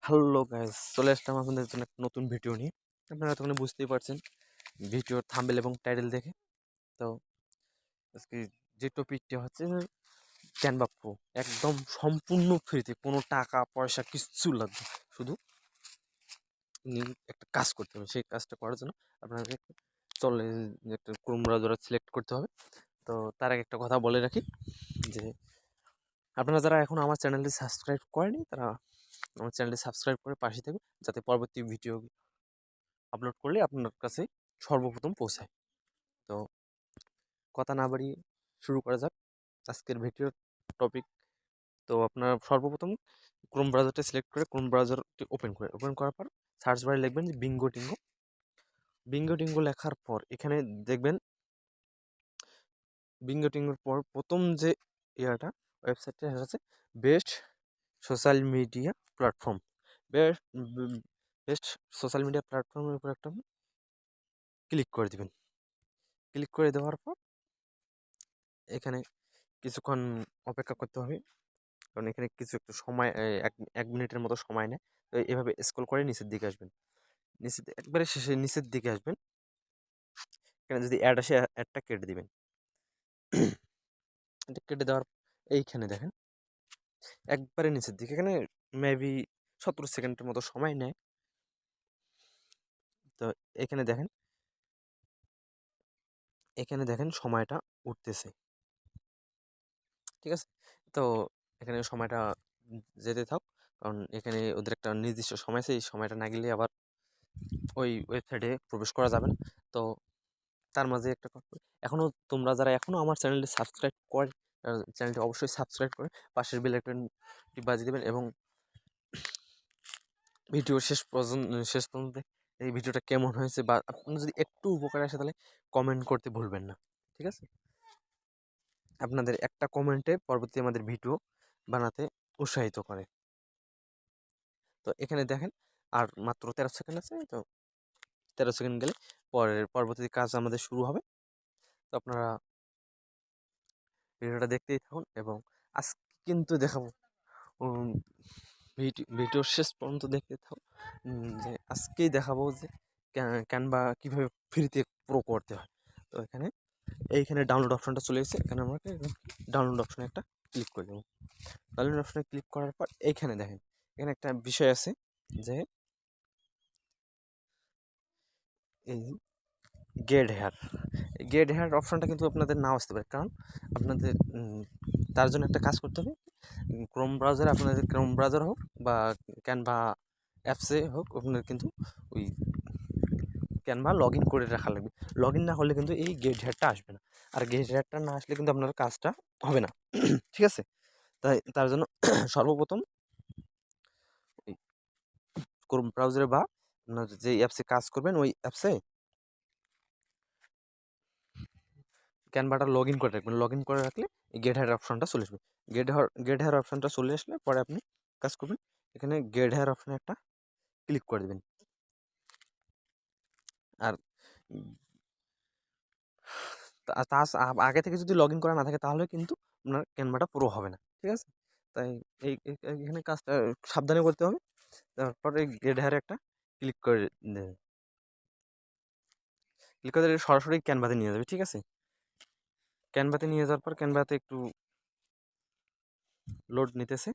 Hello guys, চলে আসলাম আপনাদের জন্য একটা নতুন ভিডিও নিয়ে। আপনারা তখন বুঝতেই পারছেন ভিডিওর থাম্বনেল এবং টাইটেল দেখে। তো আজকে যে টপিকটা হচ্ছে ক্যানভা প্রো, একদম সম্পূর্ণ ফ্রিতে, কোনো টাকা পয়সা কিচ্ছু লাগবে না। শুধু একটা কাজ করতে হবে। সেই কাজটা করার জন্য আপনাকে চলে একটা ক্রোম ব্রাউজার সিলেক্ট করতে হবে। তো তার আগে একটা কথা বলে রাখি যে আপনারা যারা এখন আমার চ্যানেলটি সাবস্ক্রাইব করেনি তারা আমার চ্যানেলটি সাবস্ক্রাইব করে পাশে থাকবে, যাতে পরবর্তী ভিডিও আপলোড করলে আপনার কাছে সর্বপ্রথম পৌঁছায়। তো কথা না বাড়িয়ে শুরু করা যাক আজকের ভিডিওর টপিক। তো আপনার সর্বপ্রথম ক্রোম ব্রাউজারটা সিলেক্ট করে ক্রোম ব্রাউজারটি ওপেন করার পর সার্চ বারে লিখবেন যে বিঙ্গো টিঙ্গো লেখার পর এখানে দেখবেন বিঙ্গো টিঙ্গোর পর প্রথম যে ওয়েবসাইটটা হচ্ছে best social media platform. Best social media প্ল্যাটফর্মের উপর একটা ক্লিক করে দিবেন। ক্লিক করে দেওয়ার পর এখানে কিছুক্ষণ অপেক্ষা করতে হবে, কারণ এখানে কিছু একটু সময়, এক মিনিটের মতো সময় নেয়। তো এভাবে স্ক্রল করে নিচের দিকে আসবেন, একবারে শেষে নিচের দিকে আসবেন। এখানে যদি অ্যাড আসে অ্যাডটা কেটে দিবেন। এটা কেটে দেওয়ার এইখানে দেখেন একবারে নিচের দিকে, এখানে মেবি 17 সেকেন্ডের মতো সময় নেয়। তো এখানে দেখেন সময়টা উঠতেছে, ঠিক আছে। তো এখানে সময়টা যেতে থাক, কারণ এখানে ওদের একটা নির্দিষ্ট সময় আছে, এই সময়টা না গেলে আবার ওই ওয়েবসাইটে প্রবেশ করা যাবে না। তো তার মাঝে একটা এখনও তোমরা যারা এখনও আমার চ্যানেলটি সাবস্ক্রাইব করে, চ্যানেলটি অবশ্যই সাবস্ক্রাইব করে পাশের বেল আইকনটি বাজিয়ে দেবেন, এবং ভিডিও শেষ পর্যন্ত এই ভিডিওটা কেমন হয়েছে বা আপনার যদি একটু উপকার আসে তাহলে কমেন্ট করতে ভুলবেন না, ঠিক আছে। আপনাদের একটা কমেন্টে পরবর্তী আমাদের ভিডিও বানাতে উৎসাহিত করে। তো এখানে দেখেন আর মাত্র 13 সেকেন্ড আছে। তো 13 সেকেন্ড গেলে পরবর্তী কাজ আমাদের শুরু হবে। তো আপনারা ভিডিওটা দেখতেই থাকুন, এবং আজকে কিন্তু দেখাবো ভিডিওর শেষ পর্যন্ত দেখতে থাকুন, যে আজকেই দেখাবো যে ক্যানভা কীভাবে ফ্রিতে প্রো করতে হয়। তো এইখানে ডাউনলোড অপশনটা চলে এসেছে, এখানে আমাকে ডাউনলোড অপশনে একটা ক্লিক করে দেবো। ডাউনলোড অপশনে ক্লিক করার পর এইখানে দেখেন এখানে একটা বিষয় আছে যে এই গেট হেয়ার অপশনটা কিন্তু আপনাদের নাও আসতে পারে, কারণ আপনাদের তার জন্য একটা কাজ করতে হবে। আপনাদের ক্রোম ব্রাউজার হোক বা ক্যানভা অ্যাপসে হোক, আপনাদের কিন্তু ওই ক্যানভা লগ ইন করে রাখা লাগবে। লগ ইন না হলে কিন্তু এই গেট হেয়ারটা আসবে না, আর গেট হেয়ারটা না আসলে কিন্তু আপনার কাজটা হবে না, ঠিক আছে। তার জন্য সর্বপ্রথম ওই ক্রোম ব্রাউজারে বা আপনার যে অ্যাপসে কাজ করবেন ওই অ্যাপসে ক্যানভাটা লগ ইন করে রাখবেন। লগ ইন করে রাখলে এই গেট হেয়ার অপশনটা চলে আসবে। গেট হেয়ার অপশনটা চলে আসলে পরে আপনি কাজ করবেন, এখানে গেট হেয়ার অপশনে একটা ক্লিক করে দেবেন। আর আগে থেকে যদি লগ ইন করা না থাকে তাহলে কিন্তু আপনার ক্যানভাটা পুরো হবে না, ঠিক আছে। তাই এখানে কাজটা সাবধানে করতে হবে। তারপরে গেট হেয়ারে একটা ক্লিক করে দেবেন। ক্লিক করে দিলে সরাসরি ক্যানভাতে নিয়ে যাবে, ঠিক আছে। ক্যানভাতে নিয়ে যাওয়ার পর ক্যানভাতে একটু লোড নিতেছে।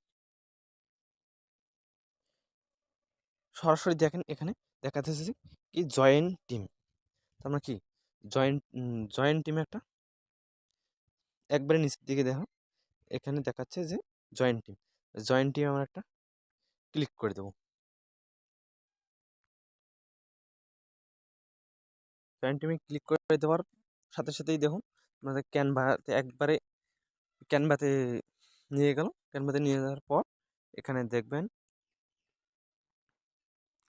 সরাসরি দেখেন এখানে দেখাতেছে যে কি জয়েন টিম। আমরা কি জয়েন টিমে একটা একবারে নিচের দিকে দেখো, এখানে দেখাচ্ছে যে জয়েন টিম আমরা একটা ক্লিক করে দেবো। জয়েন টিমে ক্লিক করে দেওয়ার সাথে সাথেই দেখুন আমাদের ক্যানভাতে নিয়ে গেল। ক্যানভাতে নিয়ে যাওয়ার পর এখানে দেখবেন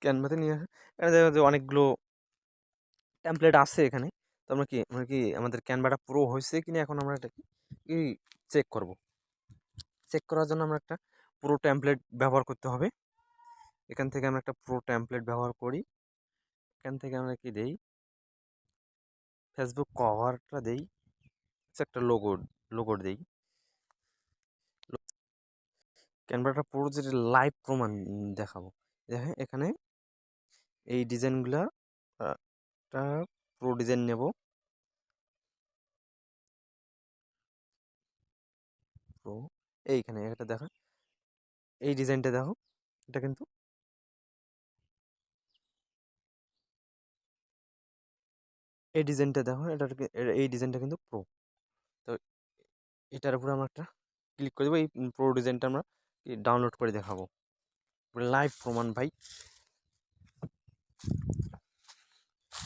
ক্যানভাতে নিয়ে এখানে দেখা যে অনেকগুলো টেমপ্লেট আছে এখানে। তো আমরা কি আমাদের ক্যানভাটা পুরো হয়েছে কিনা এখন আমরা এটা কি চেক করব। চেক করার জন্য আমরা একটা পুরো টেমপ্লেট ব্যবহার করতে হবে। এখান থেকে আমরা একটা পুরো টেমপ্লেট ব্যবহার করি। এখান থেকে আমরা কি দেই, ফেসবুক কভারটা দেই, একটা লোগো দেই। ক্যানভাটা পুরো যে লাইভ প্রমাণ দেখাবো, দেখেন এখানে এই ডিজাইনগুলা একটা প্রো ডিজাইন নেব, প্রো এইখানে এটা দেখো, এই ডিজাইনটা দেখো, এটা কিন্তু এই ডিজাইনটা দেখো, এই ডিজাইনটা কিন্তু প্রো। তো এটার উপরে আমরা একটা ক্লিক করে দেবো, এই প্রো ডিজাইনটা আমরা ডাউনলোড করে দেখাবো, লাইভ প্রমাণ ভাই।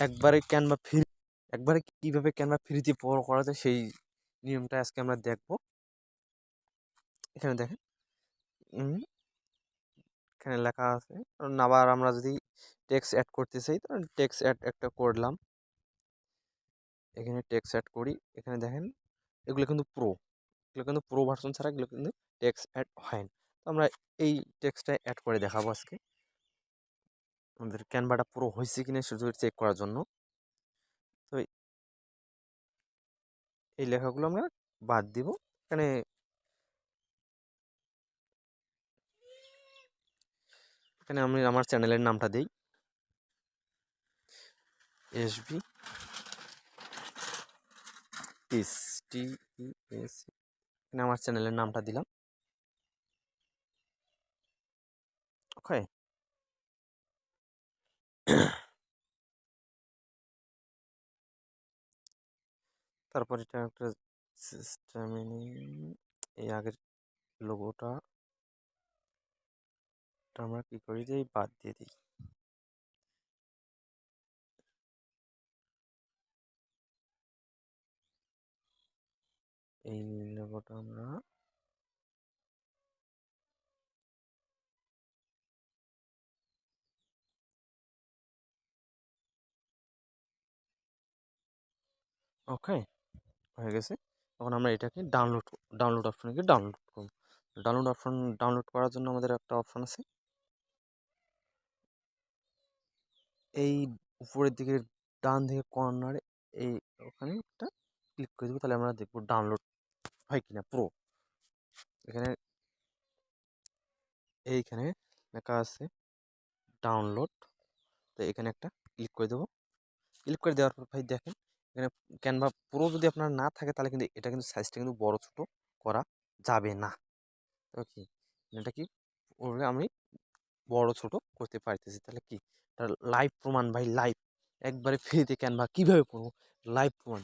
একবারে ক্যানভা ফ্রি, একবারে কিভাবে ক্যানভা ফ্রিতে প্রো করা যায় সেই নিয়মটা আজকে আমরা দেখব। এখানে দেখেন এখানে লেখা আছে, আবার আমরা যদি টেক্সট অ্যাড করতে চাই তো টেক্সট অ্যাড একটা করলাম, এখানে টেক্সট অ্যাড করি। এখানে দেখেন এগুলো কিন্তু প্রো, এগুলো কিন্তু প্রো ভার্সন ছাড়া এগুলো কিন্তু টেক্সট অ্যাড হয় না। তো আমরা এই টেক্সটটা অ্যাড করে দেখাবো আজকে, আমাদের ক্যানভাটা প্রো হয়েছে কিনা শুধু চেক করার জন্য। তো এই লেখাগুলো আমরা বাদ দিব। এখানে এখানে আমি আমার চ্যানেলের নামটা দিই, এসবি টিএস, এখানে আমার চ্যানেলের নামটা দিলাম। ওকে, তারপর এটা একটা সিস্টেম, এই আগের লোগোটা আমরা কি করি যে বাদ দিয়ে দিই। এই লোগোটা আমরা ওকে হয়ে গেছে। তখন আমরা এটাকে ডাউনলোড অপশনে গিয়ে ডাউনলোড করব। ডাউনলোড করার জন্য আমাদের একটা অপশন আছে, এই উপরের দিকে ডান দিকে কর্নারে, এই ওখানে একটা ক্লিক করে দেবো, তাহলে আমরা দেখবো ডাউনলোড হয় কিনা প্রো। এখানে এইখানে লেখা আছে ডাউনলোড, তো এখানে একটা ক্লিক করে দেবো। ক্লিক করে দেওয়ার পর ভাই দেখেন এখানে ক্যানভা প্রো যদি আপনার না থাকে তাহলে কিন্তু এটা কিন্তু সাইজটা কিন্তু বড় ছোট করা যাবে না। ওকে, এটা কি আমি বড় ছোট করতে পারতেছি, তাহলে কি লাইভ প্রমাণ ভাই, লাইভ একবারে ফ্রিতে ক্যানভা কিভাবে পড়বো, লাইভ প্রমাণ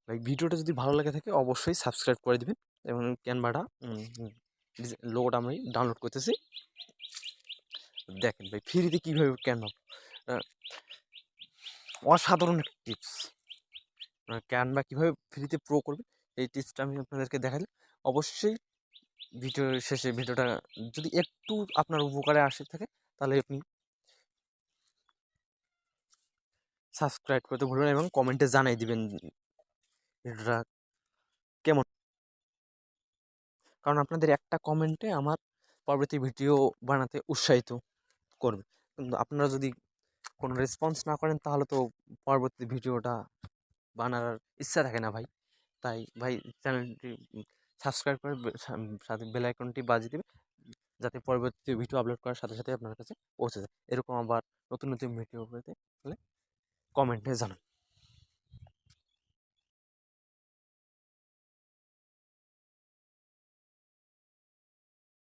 ভাই। ভিডিওটা যদি ভালো লাগে থাকে অবশ্যই সাবস্ক্রাইব করে দিবেন, এবং ক্যানভাটা লোগোটা আমি ডাউনলোড করতেছি। দেখেন ভাই ফ্রিতে কীভাবে ক্যানভা, অসাধারণ একটা টিপস। ক্যানভা কীভাবে ফ্রিতে প্রো করবেন এই টিপসটা আমি আপনাদেরকে দেখালাম। অবশ্যই ভিডিওটা যদি একটু আপনার উপকারে আসে থাকে তাহলে আপনি সাবস্ক্রাইব করতে ভুলবেন এবং কমেন্টে জানাই দিবেন ভিডিওটা কেমন, কারণ আপনাদের একটা কমেন্টে আমার পরবর্তী ভিডিও বানাতে উৎসাহিত করবে। কিন্তু আপনারা যদি কোনো রেসপন্স না করেন তাহলে তো পরবর্তী ভিডিওটা বানার ইচ্ছা থাকে না ভাই। তাই ভাই চ্যানেলটি সাবস্ক্রাইব করে সাথে বেল আইকনটি বাজিয়ে দেবে, যাতে পরবর্তী ভিডিও আপলোড করার সাথে সাথে আপনার কাছে পৌঁছে যায়। এরকম আবার নতুন নতুন ভিডিও পেতে হলে কমেন্টে জানান।